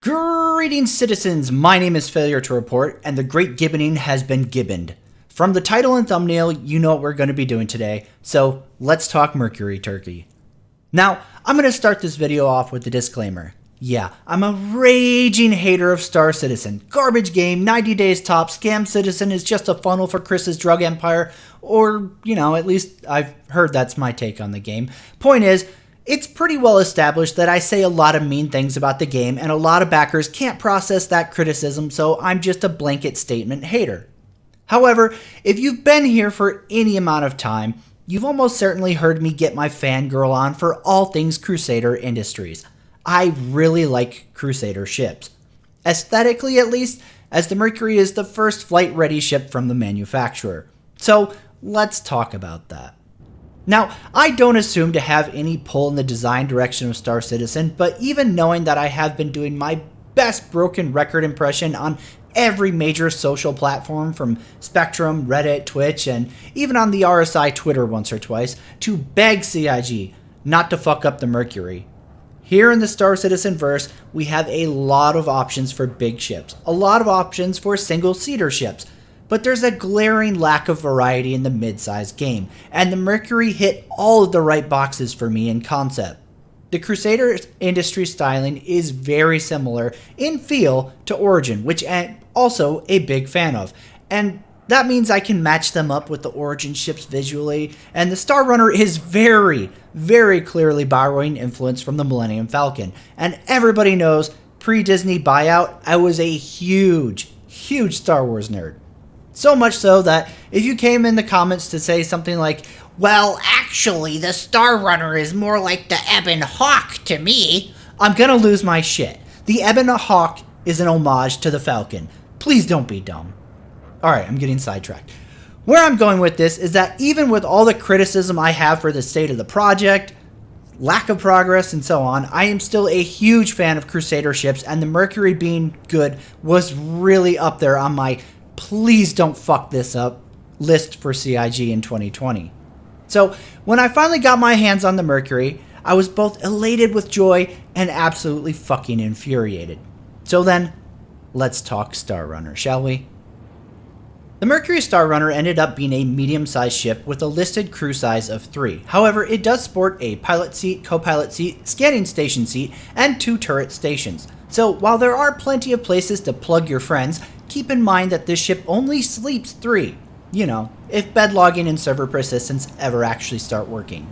Greetings, citizens! My name is FailureToReport, and the great gibboning has been gibboned. From the title and thumbnail, you know what we're going to be doing today, so let's talk Mercury Turkey. Now, I'm going to start this video off with a disclaimer. Yeah, I'm a raging hater of Star Citizen. Garbage game, 90 days top, Scam Citizen is just a funnel for Chris's drug empire, or, at least I've heard that's my take on the game. Point is, it's pretty well established that I say a lot of mean things about the game, and a lot of backers can't process that criticism, so I'm just a blanket statement hater. However, if you've been here for any amount of time, you've almost certainly heard me get my fangirl on for all things Crusader Industries. I really like Crusader ships. Aesthetically, at least, as the Mercury is the first flight-ready ship from the manufacturer. So, let's talk about that. Now, I don't assume to have any pull in the design direction of Star Citizen, but even knowing that I have been doing my best broken record impression on every major social platform from Spectrum, Reddit, Twitch, and even on the RSI Twitter once or twice, to beg CIG not to fuck up the Mercury. Here in the Star Citizen verse, we have a lot of options for big ships, a lot of options for single-seater ships, but there's a glaring lack of variety in the mid-sized game, and the Mercury hit all of the right boxes for me in concept. The Crusader Industries styling is very similar in feel to Origin, which I'm also a big fan of, and that means I can match them up with the Origin ships visually, and the Star Runner is very, very clearly borrowing influence from the Millennium Falcon, and everybody knows pre-Disney buyout, I was a huge Star Wars nerd. So much so that if you came in the comments to say something like, well, actually, the Star Runner is more like the Ebon Hawk to me, I'm gonna lose my shit. The Ebon Hawk is an homage to the Falcon. Please don't be dumb. Alright, I'm getting sidetracked. Where I'm going with this is that even with all the criticism I have for the state of the project, lack of progress, and so on, I am still a huge fan of Crusader ships, and the Mercury being good was really up there on my please don't fuck this up list for CIG in 2020. So when I finally got my hands on the Mercury, I was both elated with joy and absolutely fucking infuriated. So then, let's talk Star Runner, shall we? The Mercury Star Runner ended up being a medium-sized ship with a listed crew size of 3. However, it does sport a pilot seat, co-pilot seat, scanning station seat, and 2 turret stations. So while there are plenty of places to plug your friends, keep in mind that this ship only sleeps 3. If bed logging and server persistence ever actually start working.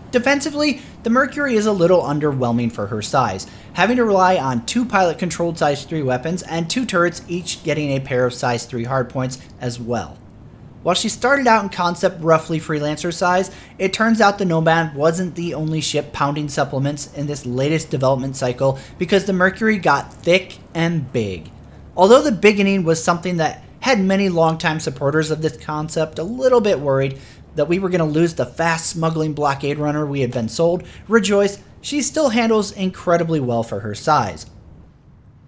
Defensively, the Mercury is a little underwhelming for her size, having to rely on 2 pilot-controlled size 3 weapons and 2 turrets, each getting a pair of size 3 hardpoints as well. While she started out in concept roughly freelancer size, it turns out the Nomad wasn't the only ship pounding supplements in this latest development cycle because the Mercury got thick and big. Although the beginning was something that had many longtime supporters of this concept a little bit worried that we were going to lose the fast smuggling blockade runner we had been sold, rejoice, she still handles incredibly well for her size.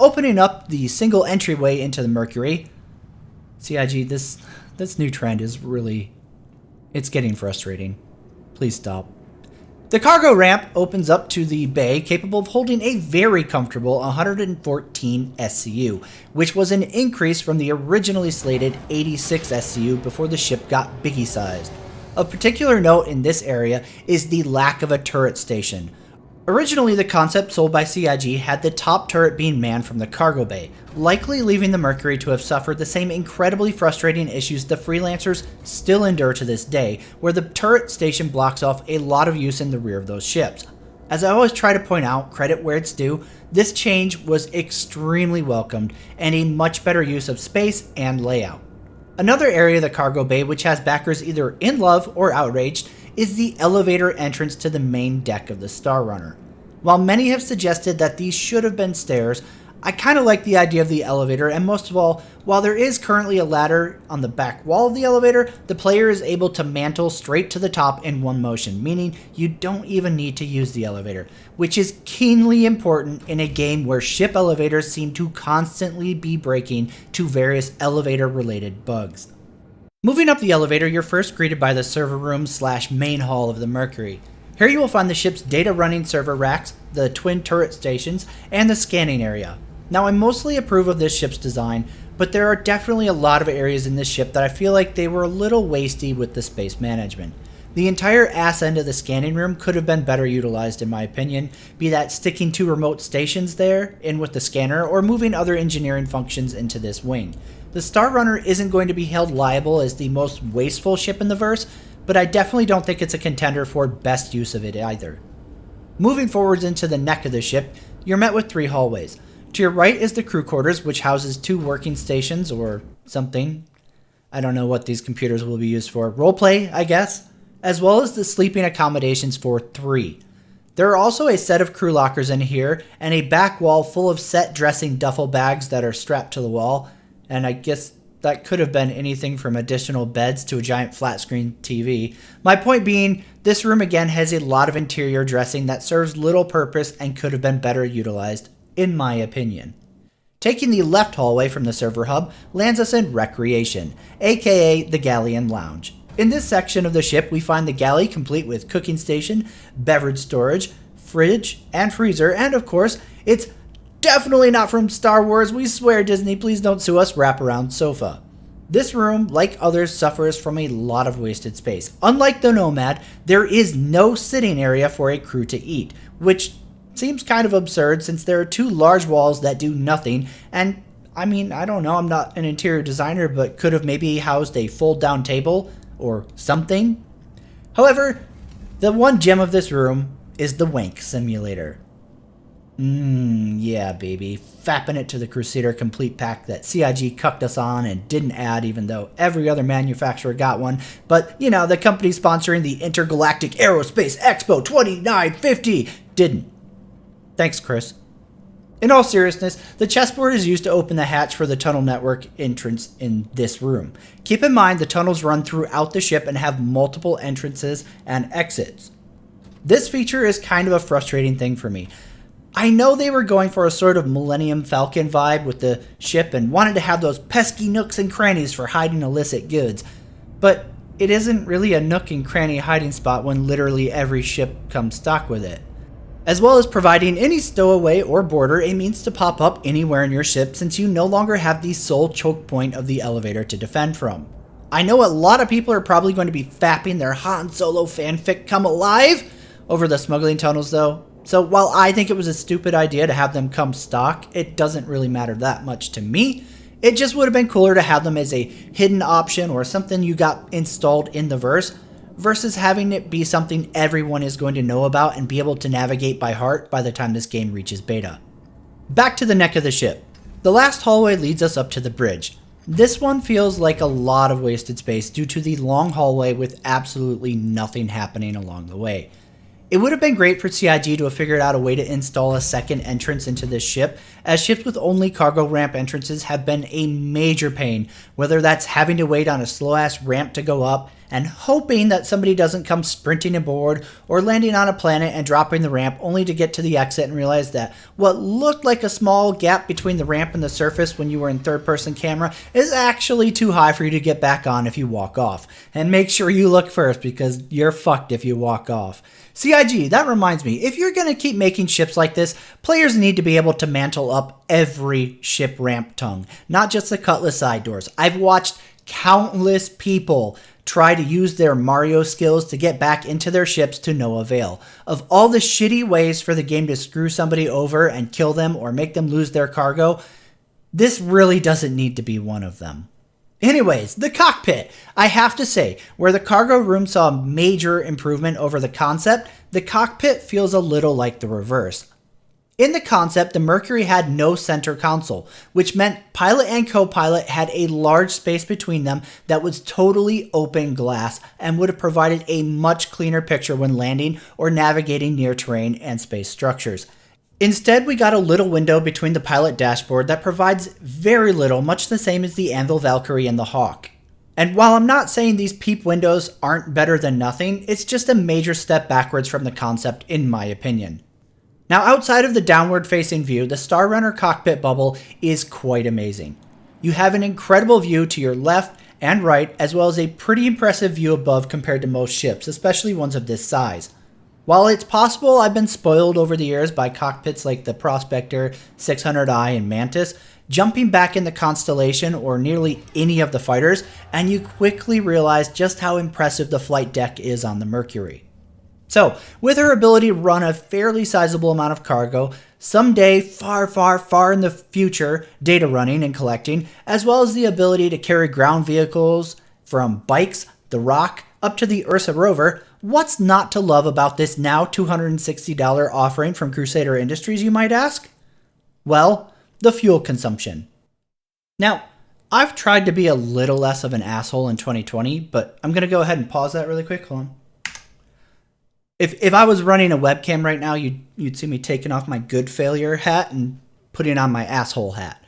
Opening up the single entryway into the Mercury, CIG, this new trend is it's getting frustrating. Please stop. The cargo ramp opens up to the bay, capable of holding a very comfortable 114 SCU, which was an increase from the originally slated 86 SCU before the ship got biggie sized. Of particular note in this area is the lack of a turret station. Originally, the concept sold by CIG had the top turret being manned from the cargo bay, likely leaving the Mercury to have suffered the same incredibly frustrating issues the freelancers still endure to this day, where the turret station blocks off a lot of use in the rear of those ships. As I always try to point out, credit where it's due, this change was extremely welcomed and a much better use of space and layout. Another area of the cargo bay which has backers either in love or outraged is the elevator entrance to the main deck of the Star Runner. While many have suggested that these should have been stairs, I kind of like the idea of the elevator, and most of all, while there is currently a ladder on the back wall of the elevator, the player is able to mantle straight to the top in one motion, meaning you don't even need to use the elevator, which is keenly important in a game where ship elevators seem to constantly be breaking to various elevator-related bugs. Moving up the elevator, you're first greeted by the server room / main hall of the Mercury. Here you will find the ship's data running server racks, the twin turret stations, and the scanning area. Now, I mostly approve of this ship's design, but there are definitely a lot of areas in this ship that I feel like they were a little wasty with the space management. The entire ass end of the scanning room could have been better utilized in my opinion, be that sticking two remote stations there in with the scanner or moving other engineering functions into this wing. The Star Runner isn't going to be held liable as the most wasteful ship in the verse, but I definitely don't think it's a contender for best use of it either. Moving forwards into the neck of the ship, you're met with 3 hallways. To your right is the crew quarters, which houses 2 working stations or something. I don't know what these computers will be used for. Roleplay, I guess? As well as the sleeping accommodations for 3. There are also a set of crew lockers in here, and a back wall full of set dressing duffel bags that are strapped to the wall, and I guess that could have been anything from additional beds to a giant flat screen TV. My point being, this room again has a lot of interior dressing that serves little purpose and could have been better utilized, in my opinion. Taking the left hallway from the server hub lands us in Recreation, aka the Galleon Lounge. In this section of the ship, we find the galley complete with cooking station, beverage storage, fridge, and freezer, and of course, it's definitely not from Star Wars, we swear Disney, please don't sue us, wraparound sofa. This room, like others, suffers from a lot of wasted space. Unlike the Nomad, there is no sitting area for a crew to eat, which seems kind of absurd since there are 2 large walls that do nothing, and I mean, I don't know, I'm not an interior designer, but could have maybe housed a fold-down table or something. However, the one gem of this room is the wank simulator. Yeah, baby. Fapping it to the Crusader complete pack that CIG cucked us on and didn't add, even though every other manufacturer got one. But, you know, the company sponsoring the Intergalactic Aerospace Expo 2950 didn't. Thanks, Chris. In all seriousness, the chessboard is used to open the hatch for the tunnel network entrance in this room. Keep in mind the tunnels run throughout the ship and have multiple entrances and exits. This feature is kind of a frustrating thing for me. I know they were going for a sort of Millennium Falcon vibe with the ship and wanted to have those pesky nooks and crannies for hiding illicit goods, but it isn't really a nook and cranny hiding spot when literally every ship comes stocked with it. As well as providing any stowaway or boarder a means to pop up anywhere in your ship since you no longer have the sole choke point of the elevator to defend from. I know a lot of people are probably going to be fapping their Han Solo fanfic come alive over the smuggling tunnels though, so while I think it was a stupid idea to have them come stock, it doesn't really matter that much to me. It just would have been cooler to have them as a hidden option or something you got installed in the verse, versus having it be something everyone is going to know about and be able to navigate by heart by the time this game reaches beta. Back to the neck of the ship. The last hallway leads us up to the bridge. This one feels like a lot of wasted space due to the long hallway with absolutely nothing happening along the way. It would have been great for CIG to have figured out a way to install a second entrance into this ship, as ships with only cargo ramp entrances have been a major pain, whether that's having to wait on a slow-ass ramp to go up and hoping that somebody doesn't come sprinting aboard, or landing on a planet and dropping the ramp only to get to the exit and realize that what looked like a small gap between the ramp and the surface when you were in third-person camera is actually too high for you to get back on if you walk off. And make sure you look first because you're fucked if you walk off. CIG, that reminds me, if you're going to keep making ships like this, players need to be able to mantle up every ship ramp tongue, not just the Cutlass side doors. I've watched countless people try to use their Mario skills to get back into their ships to no avail. Of all the shitty ways for the game to screw somebody over and kill them or make them lose their cargo, this really doesn't need to be one of them. Anyways, the cockpit. I have to say, where the cargo room saw a major improvement over the concept, the cockpit feels a little like the reverse. In the concept, the Mercury had no center console, which meant pilot and co-pilot had a large space between them that was totally open glass and would have provided a much cleaner picture when landing or navigating near terrain and space structures. Instead, we got a little window between the pilot dashboard that provides very little, much the same as the Anvil Valkyrie and the Hawk. And while I'm not saying these peep windows aren't better than nothing, it's just a major step backwards from the concept in my opinion. Now, outside of the downward-facing view, the Star Runner cockpit bubble is quite amazing. You have an incredible view to your left and right, as well as a pretty impressive view above compared to most ships, especially ones of this size. While it's possible I've been spoiled over the years by cockpits like the Prospector, 600i, and Mantis, jumping back in the Constellation or nearly any of the fighters, and you quickly realize just how impressive the flight deck is on the Mercury. So, with her ability to run a fairly sizable amount of cargo, someday far, far, far in the future, data running and collecting, as well as the ability to carry ground vehicles from bikes, the Rock, up to the Ursa rover, what's not to love about this now $260 offering from Crusader Industries, you might ask? Well, the fuel consumption. Now, I've tried to be a little less of an asshole in 2020, but I'm going to go ahead and pause that really quick. Hold on. If I was running a webcam right now, you'd see me taking off my good failure hat and putting on my asshole hat.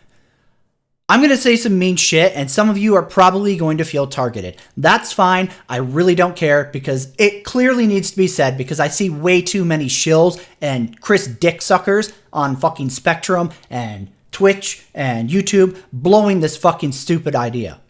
I'm going to say some mean shit, and some of you are probably going to feel targeted. That's fine. I really don't care, because it clearly needs to be said, because I see way too many shills and Chris dick suckers on fucking Spectrum and Twitch and YouTube blowing this fucking stupid idea.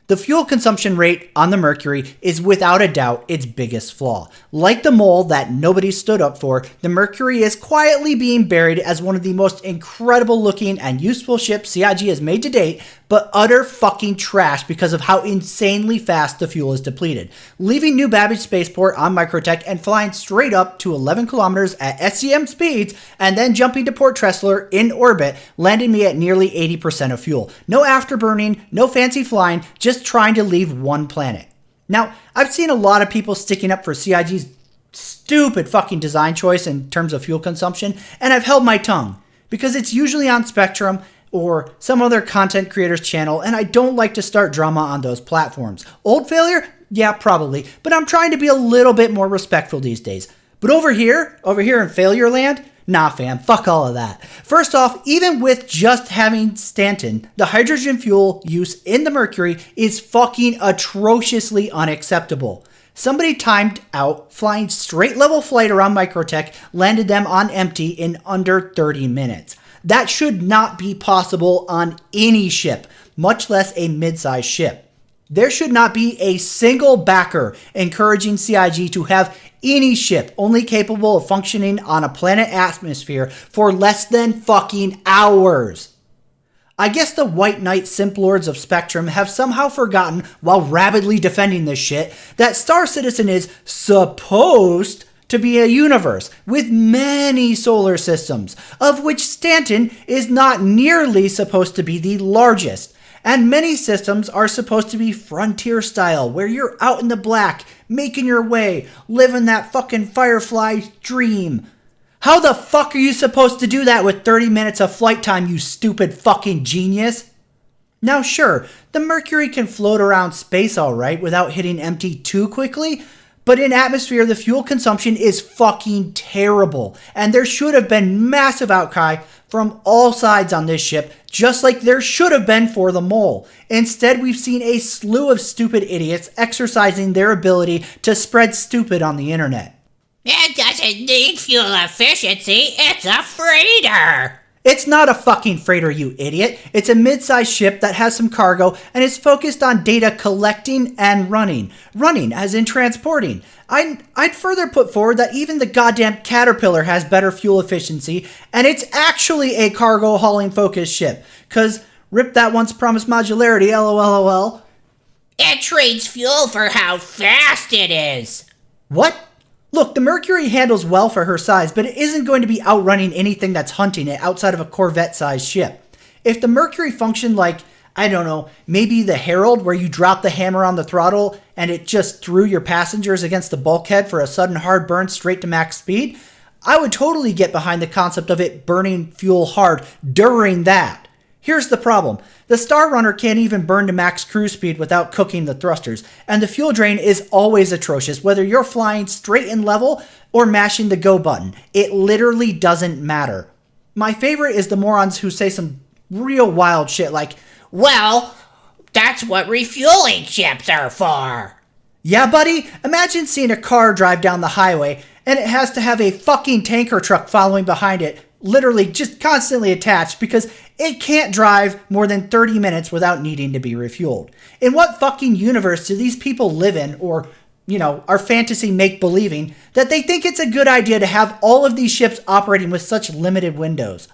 The fuel consumption rate on the Mercury is without a doubt its biggest flaw. Like the mole that nobody stood up for, the Mercury is quietly being buried as one of the most incredible looking and useful ships CIG has made to date, but utter fucking trash because of how insanely fast the fuel is depleted. Leaving New Babbage Spaceport on Microtech and flying straight up to 11 kilometers at SCM speeds, and then jumping to Port Tressler in orbit, landing me at nearly 80% of fuel. No afterburning, no fancy flying, just trying to leave one planet. Now, I've seen a lot of people sticking up for CIG's stupid fucking design choice in terms of fuel consumption, and I've held my tongue, because it's usually on Spectrum or some other content creator's channel, and I don't like to start drama on those platforms. Old failure? Yeah, probably, but I'm trying to be a little bit more respectful these days. But over here in failure land, nah fam, fuck all of that. First off, even with just having Stanton, the hydrogen fuel use in the Mercury is fucking atrociously unacceptable. Somebody timed out flying straight level flight around Microtech, landed them on empty in under 30 minutes. That should not be possible on any ship, much less a mid-sized ship. There should not be a single backer encouraging CIG to have any ship only capable of functioning on a planet atmosphere for less than fucking hours. I guess the White Knight Simp Lords of Spectrum have somehow forgotten, while rabidly defending this shit, that Star Citizen is supposed to be a universe with many solar systems, of which Stanton is not nearly supposed to be the largest. And many systems are supposed to be frontier style, where you're out in the black, making your way, living that fucking Firefly dream. How the fuck are you supposed to do that with 30 minutes of flight time, you stupid fucking genius? Now sure, the Mercury can float around space alright without hitting empty too quickly, but in atmosphere the fuel consumption is fucking terrible, and there should have been massive outcry from all sides on this ship, just like there should have been for the Mole. Instead, we've seen a slew of stupid idiots exercising their ability to spread stupid on the internet. It doesn't need fuel efficiency, it's a freighter! It's not a fucking freighter, you idiot. It's a mid-sized ship that has some cargo and is focused on data collecting and running. Running, as in transporting. I'd further put forward that even the goddamn Caterpillar has better fuel efficiency, and it's actually a cargo hauling focused ship. Cause rip that once promised modularity, lol. It trades fuel for how fast it is. What? Look, the Mercury handles well for her size, but it isn't going to be outrunning anything that's hunting it outside of a Corvette-sized ship. If the Mercury functioned like, I don't know, maybe the Herald, where you drop the hammer on the throttle and it just threw your passengers against the bulkhead for a sudden hard burn straight to max speed, I would totally get behind the concept of it burning fuel hard during that. Here's the problem. The Star Runner can't even burn to max cruise speed without cooking the thrusters, and the fuel drain is always atrocious, whether you're flying straight and level or mashing the go button. It literally doesn't matter. My favorite is the morons who say some real wild shit like, well, that's what refueling ships are for. Yeah, buddy, imagine seeing a car drive down the highway and it has to have a fucking tanker truck following behind it, literally just constantly attached because it can't drive more than 30 minutes without needing to be refueled. In what fucking universe do these people live in, or our fantasy make-believing that they think it's a good idea to have all of these ships operating with such limited windows.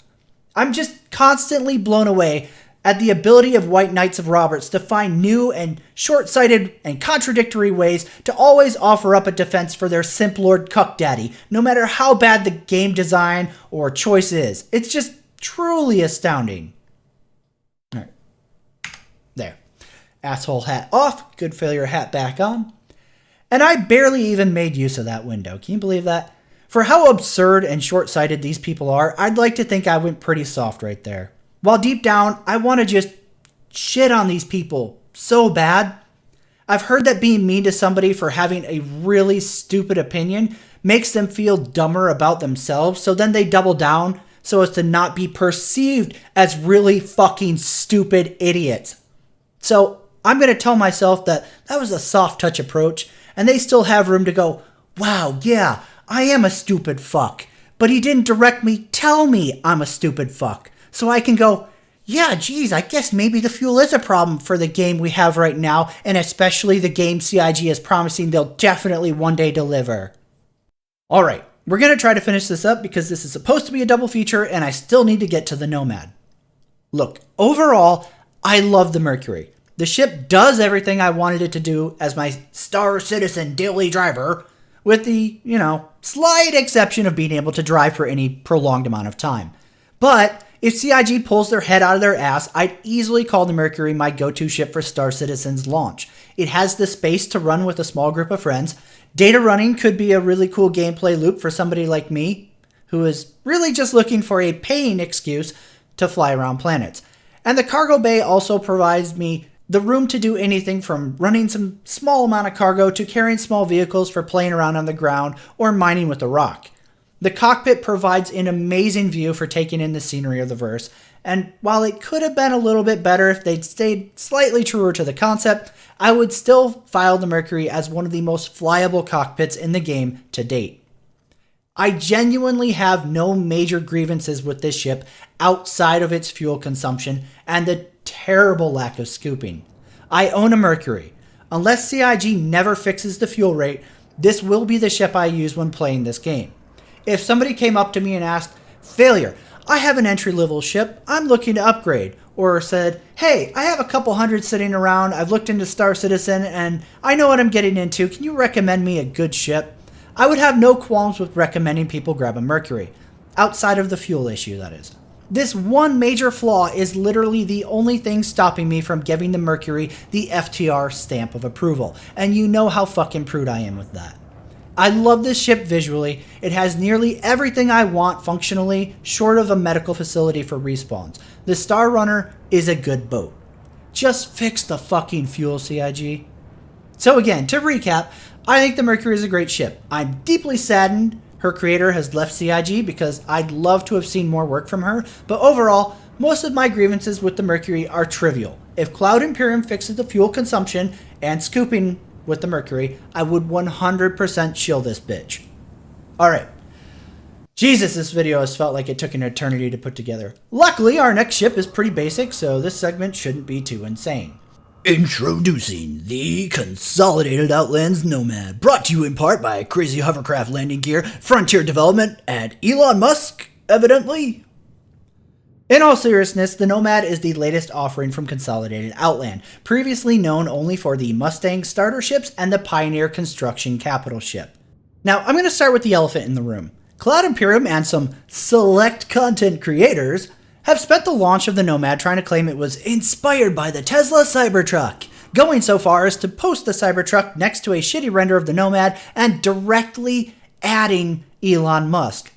I'm just constantly blown away at the ability of White Knights of Roberts to find new and short-sighted and contradictory ways to always offer up a defense for their simp lord cuck daddy, no matter how bad the game design or choice is. It's just truly astounding. All right. There. Asshole hat off, good failure hat back on. And I barely even made use of that window. Can you believe that? For how absurd and short-sighted these people are, I'd like to think I went pretty soft right there. While deep down, I want to just shit on these people so bad. I've heard that being mean to somebody for having a really stupid opinion makes them feel dumber about themselves, so then they double down so as to not be perceived as really fucking stupid idiots. So I'm going to tell myself that was a soft touch approach, and they still have room to go, wow, yeah, I am a stupid fuck, but he didn't directly tell me I'm a stupid fuck. So I can go, yeah, geez, I guess maybe the fuel is a problem for the game we have right now, and especially the game CIG is promising they'll definitely one day deliver. All right, we're going to try to finish this up because this is supposed to be a double feature, and I still need to get to the Nomad. Look, overall, I love the Mercury. The ship does everything I wanted it to do as my Star Citizen daily driver, with the, slight exception of being able to drive for any prolonged amount of time. But if CIG pulls their head out of their ass, I'd easily call the Mercury my go-to ship for Star Citizen's launch. It has the space to run with a small group of friends. Data running could be a really cool gameplay loop for somebody like me, who is really just looking for a paying excuse to fly around planets. And the cargo bay also provides me the room to do anything from running some small amount of cargo to carrying small vehicles for playing around on the ground or mining with a rock. The cockpit provides an amazing view for taking in the scenery of the verse, and while it could have been a little bit better if they'd stayed slightly truer to the concept, I would still file the Mercury as one of the most flyable cockpits in the game to date. I genuinely have no major grievances with this ship outside of its fuel consumption and the terrible lack of scooping. I own a Mercury. Unless CIG never fixes the fuel rate, this will be the ship I use when playing this game. If somebody came up to me and asked, Failure, I have an entry-level ship, I'm looking to upgrade, or said, hey, I have a couple hundred sitting around, I've looked into Star Citizen, and I know what I'm getting into, can you recommend me a good ship? I would have no qualms with recommending people grab a Mercury, outside of the fuel issue, that is. This one major flaw is literally the only thing stopping me from giving the Mercury the FTR stamp of approval, and you know how fucking prude I am with that. I love this ship visually. It has nearly everything I want functionally, short of a medical facility for respawns. The Star Runner is a good boat. Just fix the fucking fuel, CIG. So again, to recap, I think the Mercury is a great ship. I'm deeply saddened her creator has left CIG because I'd love to have seen more work from her, but overall, most of my grievances with the Mercury are trivial. If Cloud Imperium fixes the fuel consumption and scooping with the Mercury, I would 100% shill this bitch. Alright. Jesus, this video has felt like it took an eternity to put together. Luckily, our next ship is pretty basic, so this segment shouldn't be too insane. Introducing the Consolidated Outland Nomad, brought to you in part by Crazy Hovercraft Landing Gear, Frontier Development, and Elon Musk, evidently. In all seriousness, the Nomad is the latest offering from Consolidated Outland, previously known only for the Mustang starter ships and the Pioneer construction capital ship. Now, I'm going to start with the elephant in the room. Cloud Imperium and some select content creators have spent the launch of the Nomad trying to claim it was inspired by the Tesla Cybertruck, going so far as to post the Cybertruck next to a shitty render of the Nomad and directly adding Elon Musk.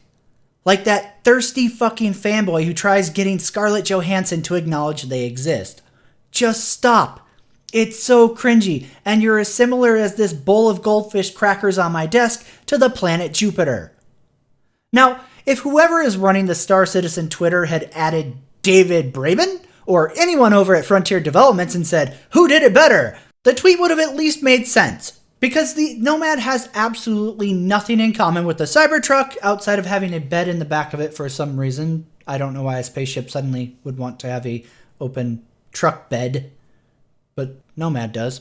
Like that thirsty fucking fanboy who tries getting Scarlett Johansson to acknowledge they exist. Just stop. It's so cringy, and you're as similar as this bowl of goldfish crackers on my desk to the planet Jupiter. Now, if whoever is running the Star Citizen Twitter had added David Braben, or anyone over at Frontier Developments and said, who did it better? The tweet would have at least made sense. Because the Nomad has absolutely nothing in common with the Cybertruck outside of having a bed in the back of it for some reason. I don't know why a spaceship suddenly would want to have a open truck bed, but Nomad does.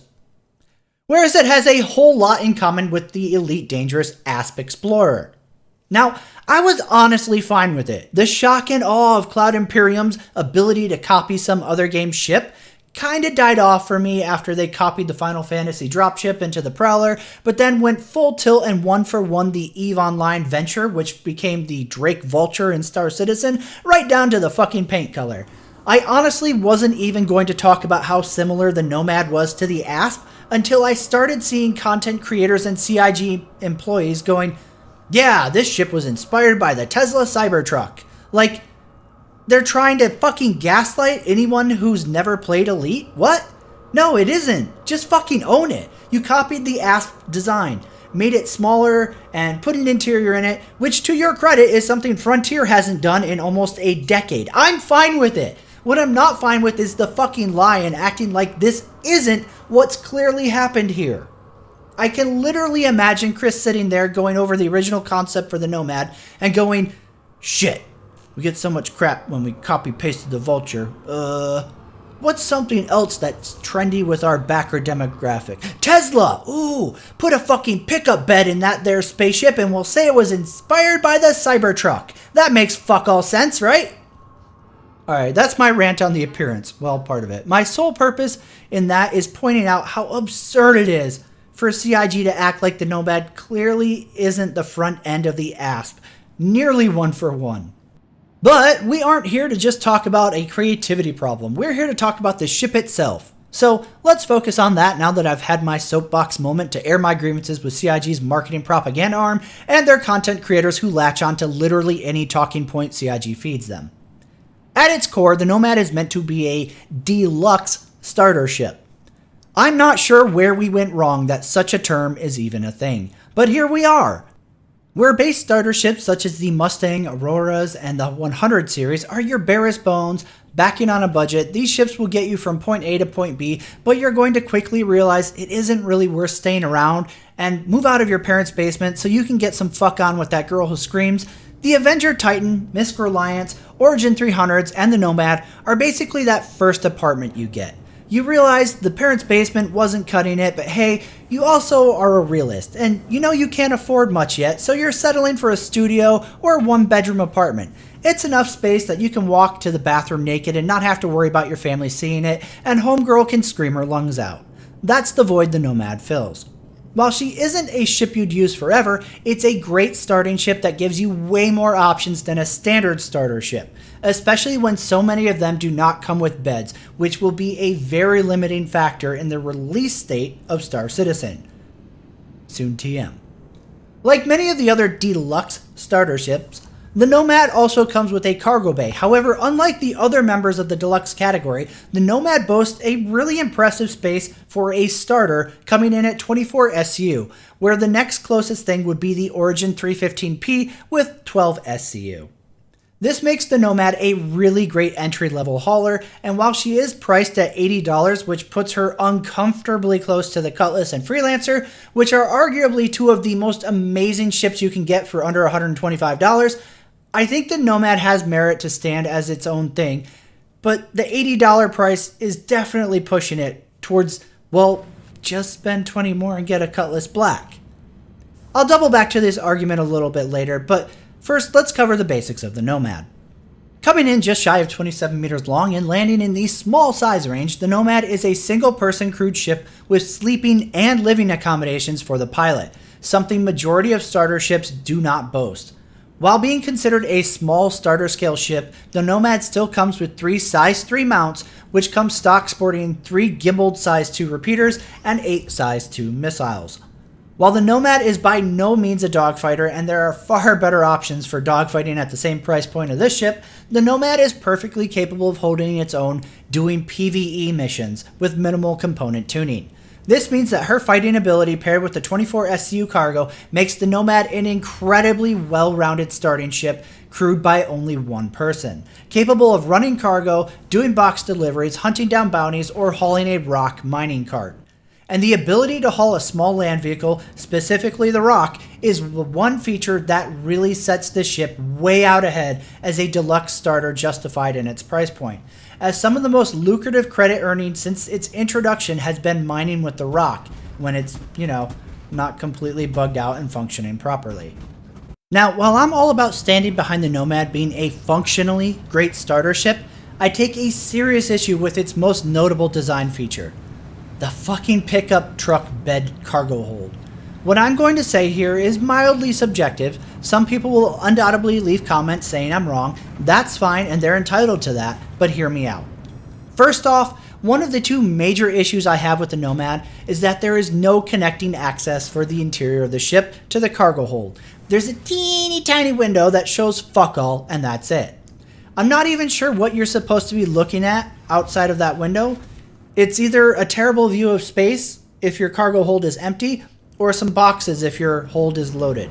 whereas it has a whole lot in common with the Elite Dangerous Asp Explorer. Now, I was honestly fine with it. The shock and awe of Cloud Imperium's ability to copy some other game's ship kinda died off for me after they copied the Final Fantasy dropship into the Prowler, but then went full tilt and one for one the EVE Online Venture, which became the Drake Vulture in Star Citizen, right down to the fucking paint color. I honestly wasn't even going to talk about how similar the Nomad was to the Asp until I started seeing content creators and CIG employees going, yeah, this ship was inspired by the Tesla Cybertruck. Like, they're trying to fucking gaslight anyone who's never played Elite? What? No, it isn't. Just fucking own it. You copied the Asp design, made it smaller, and put an interior in it, which to your credit is something Frontier hasn't done in almost a decade. I'm fine with it. What I'm not fine with is the fucking lie and acting like this isn't what's clearly happened here. I can literally imagine Chris sitting there going over the original concept for the Nomad and going, shit, we get so much crap when we copy-pasted the Vulture. What's something else that's trendy with our backer demographic? Tesla! Ooh, put a fucking pickup bed in that there spaceship and we'll say it was inspired by the Cybertruck. That makes fuck all sense, right? Alright, that's my rant on the appearance. Well, part of it. My sole purpose in that is pointing out how absurd it is for CIG to act like the Nomad clearly isn't the front end of the Asp. Nearly one for one. But we aren't here to just talk about a creativity problem. We're here to talk about the ship itself. So let's focus on that now that I've had my soapbox moment to air my grievances with CIG's marketing propaganda arm and their content creators who latch on to literally any talking point CIG feeds them. At its core, the Nomad is meant to be a deluxe starter ship. I'm not sure where we went wrong that such a term is even a thing, but here we are. Where base starter ships such as the Mustang, Auroras, and the 100 series are your barest bones, backing on a budget, these ships will get you from point A to point B, but you're going to quickly realize it isn't really worth staying around and move out of your parents' basement so you can get some fuck on with that girl who screams. The Avenger Titan, Misk Reliance, Origin 300s, and the Nomad are basically that first apartment you get. You realize the parents' basement wasn't cutting it, but hey, you also are a realist, and you know you can't afford much yet, so you're settling for a studio or a one-bedroom apartment. It's enough space that you can walk to the bathroom naked and not have to worry about your family seeing it, and homegirl can scream her lungs out. That's the void the Nomad fills. While she isn't a ship you'd use forever, it's a great starting ship that gives you way more options than a standard starter ship, especially when so many of them do not come with beds, which will be a very limiting factor in the release date of Star Citizen. Soon TM. Like many of the other deluxe starter ships, the Nomad also comes with a cargo bay. However, unlike the other members of the deluxe category, the Nomad boasts a really impressive space for a starter, coming in at 24 SCU, where the next closest thing would be the Origin 315P with 12 SCU. This makes the Nomad a really great entry-level hauler, and while she is priced at $80, which puts her uncomfortably close to the Cutlass and Freelancer, which are arguably two of the most amazing ships you can get for under $125, I think the Nomad has merit to stand as its own thing, but the $80 price is definitely pushing it towards, well, just spend $20 more and get a Cutlass Black. I'll double back to this argument a little bit later, but first, let's cover the basics of the Nomad. Coming in just shy of 27 meters long and landing in the small size range, the Nomad is a single-person crewed ship with sleeping and living accommodations for the pilot, something majority of starter ships do not boast. While being considered a small starter scale ship, the Nomad still comes with 3 size 3 mounts, which come stock sporting 3 gimbaled size 2 repeaters and 8 size 2 missiles. While the Nomad is by no means a dogfighter, and there are far better options for dogfighting at the same price point of this ship, the Nomad is perfectly capable of holding its own doing PvE missions with minimal component tuning. This means that her fighting ability paired with the 24 SCU cargo makes the Nomad an incredibly well-rounded starting ship crewed by only one person, capable of running cargo, doing box deliveries, hunting down bounties, or hauling a rock mining cart. And the ability to haul a small land vehicle, specifically the Rock, is the one feature that really sets this ship way out ahead as a deluxe starter justified in its price point, as some of the most lucrative credit earning since its introduction has been mining with the Rock. when it's, not completely bugged out and functioning properly. Now, while I'm all about standing behind the Nomad being a functionally great starter ship, I take a serious issue with its most notable design feature: the fucking pickup truck bed cargo hold. What I'm going to say here is mildly subjective. Some people will undoubtedly leave comments saying I'm wrong. That's fine, and they're entitled to that, but hear me out. First off, one of the two major issues I have with the Nomad is that there is no connecting access for the interior of the ship to the cargo hold. There's a teeny tiny window that shows fuck all, and that's it. I'm not even sure what you're supposed to be looking at outside of that window. It's either a terrible view of space if your cargo hold is empty, or some boxes if your hold is loaded.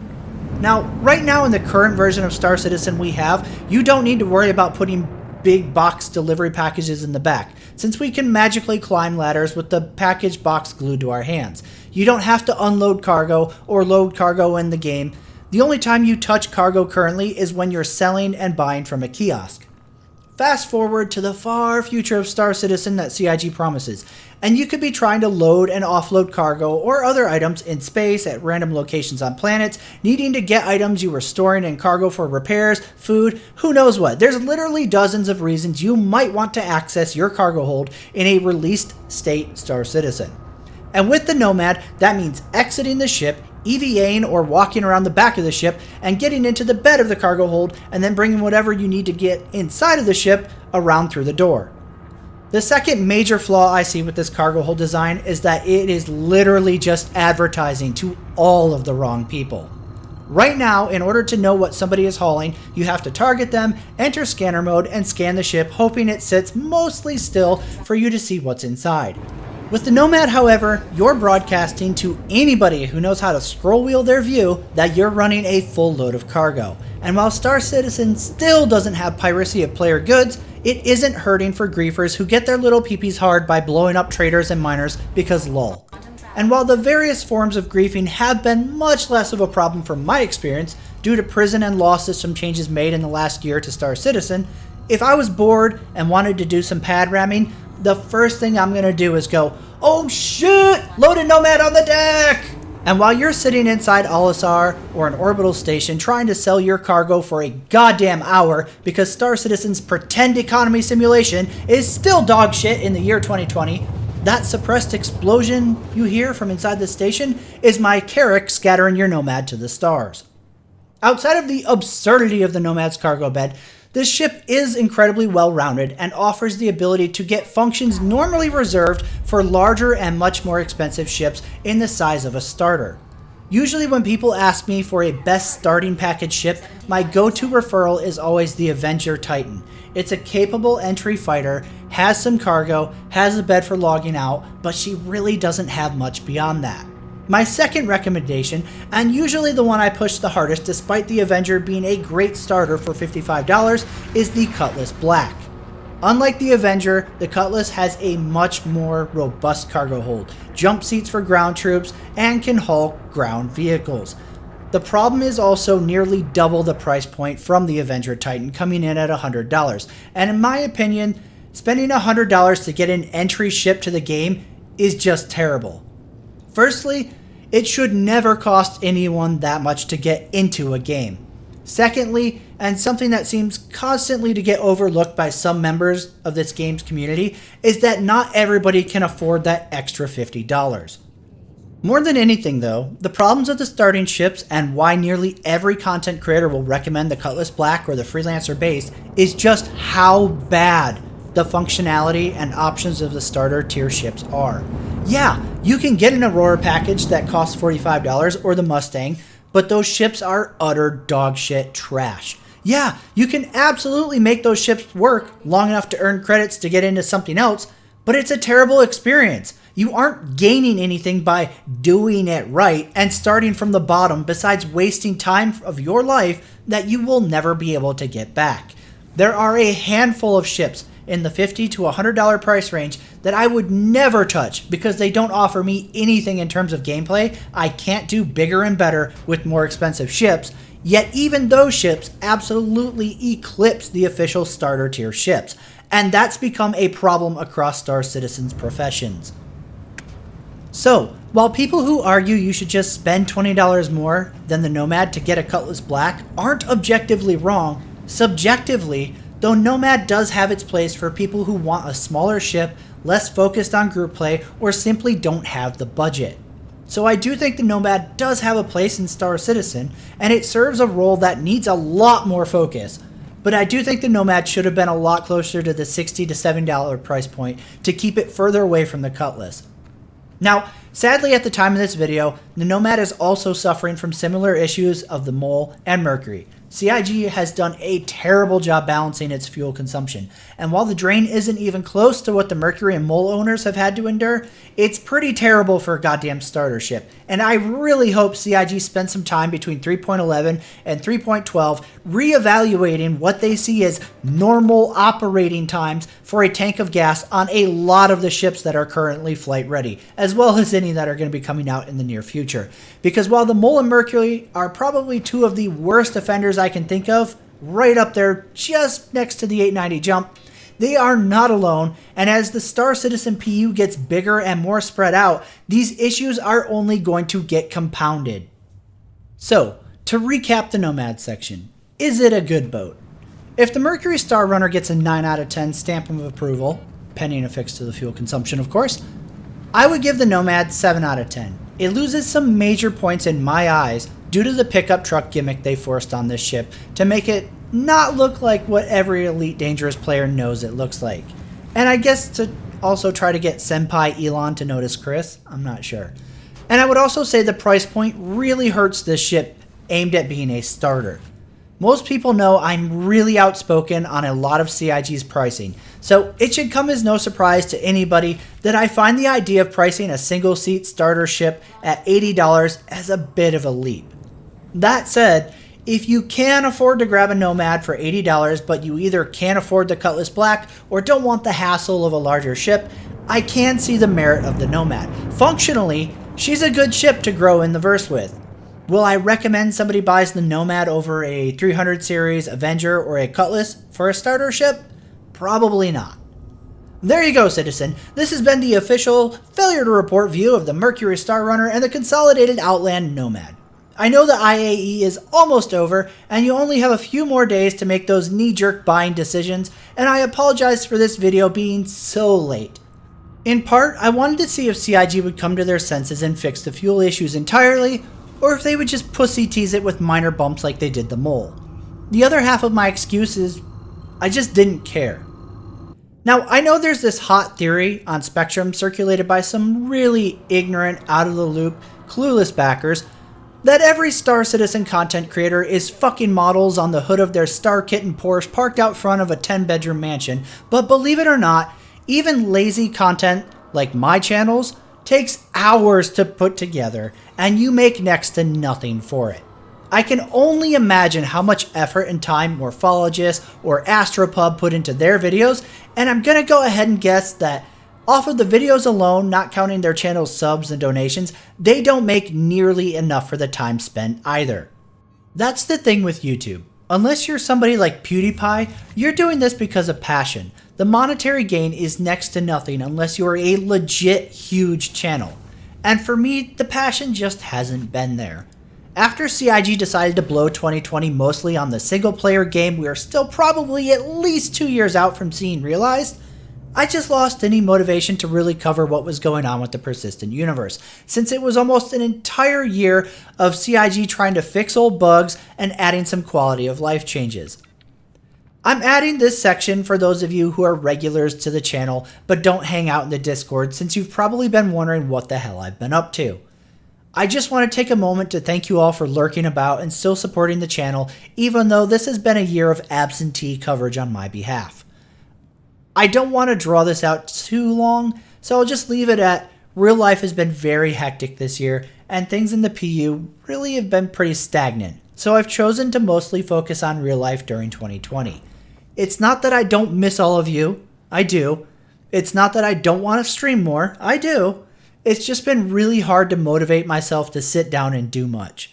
Now, right now in the current version of Star Citizen we have, you don't need to worry about putting big box delivery packages in the back, since we can magically climb ladders with the package box glued to our hands. You don't have to unload cargo or load cargo in the game. The only time you touch cargo currently is when you're selling and buying from a kiosk. Fast forward to the far future of Star Citizen that CIG promises, and you could be trying to load and offload cargo or other items in space at random locations on planets, needing to get items you were storing in cargo for repairs, food, who knows what. There's literally dozens of reasons you might want to access your cargo hold in a released state Star Citizen. And with the Nomad, that means exiting the ship, EVAing or walking around the back of the ship and getting into the bed of the cargo hold, and then bringing whatever you need to get inside of the ship around through the door. The second major flaw I see with this cargo hold design is that it is literally just advertising to all of the wrong people. Right now, in order to know what somebody is hauling, you have to target them, enter scanner mode, and scan the ship, hoping it sits mostly still for you to see what's inside. With the Nomad, however, you're broadcasting to anybody who knows how to scroll wheel their view that you're running a full load of cargo. And while Star Citizen still doesn't have piracy of player goods, it isn't hurting for griefers who get their little peepees hard by blowing up traders and miners because lol. And while the various forms of griefing have been much less of a problem from my experience due to prison and law system changes made in the last year to Star Citizen, if I was bored and wanted to do some pad ramming, the first thing I'm going to do is go, "Oh shit, loaded Nomad on the deck!" And while you're sitting inside Olisar or an orbital station trying to sell your cargo for a goddamn hour because Star Citizen's pretend economy simulation is still dog shit in the year 2020, that suppressed explosion you hear from inside the station is my Carrack scattering your Nomad to the stars. Outside of the absurdity of the Nomad's cargo bed, this ship is incredibly well-rounded and offers the ability to get functions normally reserved for larger and much more expensive ships in the size of a starter. Usually when people ask me for a best starting package ship, my go-to referral is always the Avenger Titan. It's a capable entry fighter, has some cargo, has a bed for logging out, but she really doesn't have much beyond that. My second recommendation, and usually the one I push the hardest despite the Avenger being a great starter for $55, is the Cutlass Black. Unlike the Avenger, the Cutlass has a much more robust cargo hold, jump seats for ground troops, and can haul ground vehicles. The problem is also nearly double the price point from the Avenger Titan, coming in at $100. And in my opinion, spending $100 to get an entry ship to the game is just terrible. Firstly, it should never cost anyone that much to get into a game. Secondly, and something that seems constantly to get overlooked by some members of this game's community, is that not everybody can afford that extra $50. More than anything though, the problems of the starting ships and why nearly every content creator will recommend the Cutlass Black or the Freelancer Base is just how bad the functionality and options of the starter tier ships are. Yeah, you can get an Aurora package that costs $45 or the Mustang, but those ships are utter dog shit trash. Yeah, you can absolutely make those ships work long enough to earn credits to get into something else, but it's a terrible experience. You aren't gaining anything by doing it right and starting from the bottom besides wasting time of your life that you will never be able to get back. There are a handful of ships in the $50 to $100 price range that I would never touch because they don't offer me anything in terms of gameplay. I can't do bigger and better with more expensive ships, yet even those ships absolutely eclipse the official starter tier ships, and that's become a problem across Star Citizen's professions. So, while people who argue you should just spend $20 more than the Nomad to get a Cutlass Black aren't objectively wrong, subjectively, though Nomad does have its place for people who want a smaller ship, less focused on group play, or simply don't have the budget. So I do think the Nomad does have a place in Star Citizen, and it serves a role that needs a lot more focus. But I do think the Nomad should have been a lot closer to the $60 to $70 price point to keep it further away from the Cutlass. Now, sadly at the time of this video, the Nomad is also suffering from similar issues of the Mole and Mercury. CIG has done a terrible job balancing its fuel consumption, and while the drain isn't even close to what the Mercury and Mole owners have had to endure, it's pretty terrible for a goddamn starter ship, and I really hope CIG spends some time between 3.11 and 3.12 reevaluating what they see as normal operating times for a tank of gas on a lot of the ships that are currently flight ready, as well as any that are going to be coming out in the near future. Because while the Mole and Mercury are probably two of the worst offenders I can think of, right up there just next to the 890 jump, they are not alone, and as the Star Citizen PU gets bigger and more spread out, these issues are only going to get compounded. So, to recap the Nomad section, is it a good boat? If the Mercury Star Runner gets a 9 out of 10 stamp of approval, pending a fix to the fuel consumption of course, I would give the Nomad 7 out of 10. It loses some major points in my eyes due to the pickup truck gimmick they forced on this ship to make it not look like what every Elite Dangerous player knows it looks like. And I guess to also try to get Senpai Elon to notice Chris, I'm not sure. And I would also say the price point really hurts this ship aimed at being a starter. Most people know I'm really outspoken on a lot of CIG's pricing, so it should come as no surprise to anybody that I find the idea of pricing a single-seat starter ship at $80 as a bit of a leap. That said, if you can afford to grab a Nomad for $80 but you either can't afford the Cutlass Black or don't want the hassle of a larger ship, I can see the merit of the Nomad. Functionally, she's a good ship to grow in the verse with. Will I recommend somebody buys the Nomad over a 300 series Avenger or a Cutlass for a starter ship? Probably not. There you go, citizen. This has been the official Failure to Report view of the Mercury Star Runner and the Consolidated Outland Nomad. I know the IAE is almost over, and you only have a few more days to make those knee-jerk buying decisions, and I apologize for this video being so late. In part, I wanted to see if CIG would come to their senses and fix the fuel issues entirely, or if they would just pussy tease it with minor bumps like they did the Mole. The other half of my excuse is, I just didn't care. Now, I know there's this hot theory on Spectrum circulated by some really ignorant, out-of-the-loop, clueless backers that every Star Citizen content creator is fucking models on the hood of their Star Kitten Porsche parked out front of a 10-bedroom mansion, but believe it or not, even lazy content like my channels takes hours to put together, and you make next to nothing for it. I can only imagine how much effort and time morphologists or Astropub put into their videos, and I'm gonna go ahead and guess that off of the videos alone, not counting their channel's subs and donations, they don't make nearly enough for the time spent either. That's the thing with YouTube. Unless you're somebody like PewDiePie, you're doing this because of passion. The monetary gain is next to nothing unless you're a legit huge channel. And for me, the passion just hasn't been there. After CIG decided to blow 2020 mostly on the single player game we are still probably at least 2 years out from seeing realized, I just lost any motivation to really cover what was going on with the persistent universe, since it was almost an entire year of CIG trying to fix old bugs and adding some quality of life changes. I'm adding this section for those of you who are regulars to the channel but don't hang out in the Discord, since you've probably been wondering what the hell I've been up to. I just want to take a moment to thank you all for lurking about and still supporting the channel, even though this has been a year of absentee coverage on my behalf. I don't want to draw this out too long, so I'll just leave it at real life has been very hectic this year, and things in the PU really have been pretty stagnant, so I've chosen to mostly focus on real life during 2020. It's not that I don't miss all of you, I do. It's not that I don't want to stream more, I do. It's just been really hard to motivate myself to sit down and do much.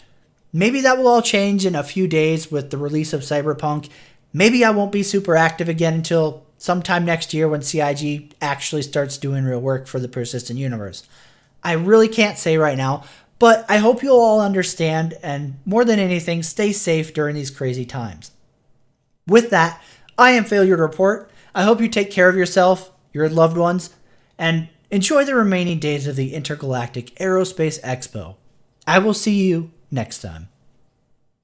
Maybe that will all change in a few days with the release of Cyberpunk. Maybe I won't be super active again until sometime next year when CIG actually starts doing real work for the persistent universe. I really can't say right now, but I hope you'll all understand and, more than anything, stay safe during these crazy times. With that, I am Failure to Report. I hope you take care of yourself, your loved ones, and enjoy the remaining days of the Intergalactic Aerospace Expo. I will see you next time.